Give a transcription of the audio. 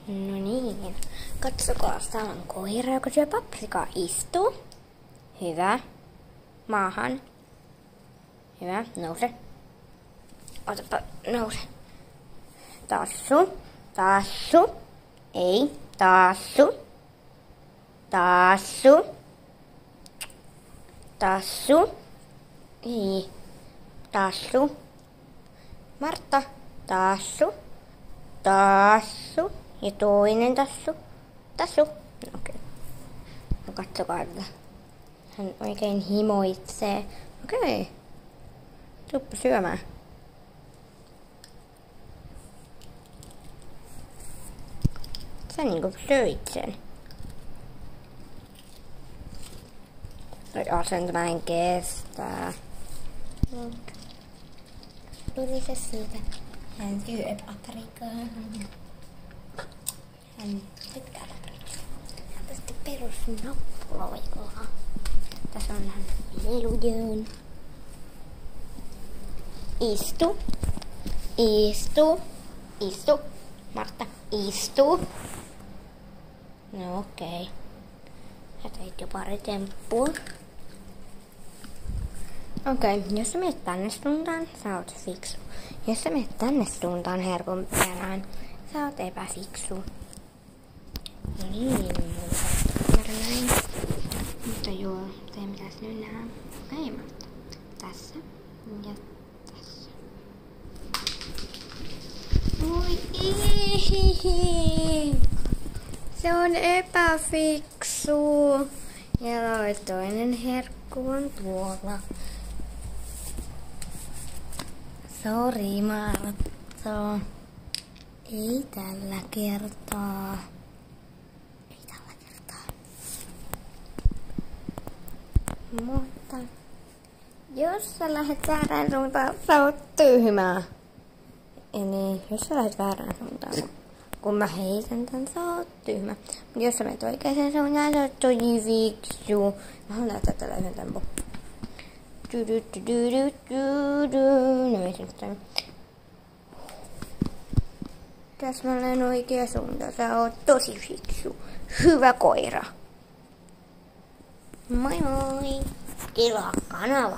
No niin. Katsokaa, täällä on koira, joka syö paprikaa. Istuu. Hyvä. Maahan. Hyvä. Nouse. Otapa, nouse. Tassu. Tassu. Ei. Tassu. Tassu. Tassu. Ei. Tassu. Martta. Tassu. Tassu. Ja toinen tassu. Tassu. Okei. No katsokaa tätä. Hän oikein himoitsee. Okei. Tuppa syömään. Sä niinku söit sen. Toi asento mä en kestää. Tuli se siitä. Hän syö paprikaa. Hän tykkää paprikaa. Tästä perusnappuloikaa. Tässä on hän lelujoon. Istu. Istu. Istu. Martta, istu. No okei. Sä teit jo pari temppua. Okei, jos sä menet tänne suuntaan, sä oot fiksu. Jos sä menet tänne suuntaan herkun perään, sä oot epäfiksu. No niin, mulla näin. Mutta joo, teidän pitäis nyt nähdä. Okei, Martta. Tässä ja tässä. Oi ei. Se on epäfiksu. Ja toinen herkku on tuolla. Sori Martta. Ei tällä kertaa. Ei tällä kertaa. Mutta jos sä lähdet väärään suuntaan, sä oot tyhmää. Eli jos sä lähdet väärään suuntaan, kun mä heitän tän, sä oot tyhmä. Mutta jos sä menet oikeaan suuntaan, sä oot tosi fiksu. Mä haluan näyttää tällä yhden tempun. No ei se nyt toimi. Täsmälleen oikea suunta. Sä oot tosi fiksu. Hyvä koira. Moi moi. Tilaa kanava.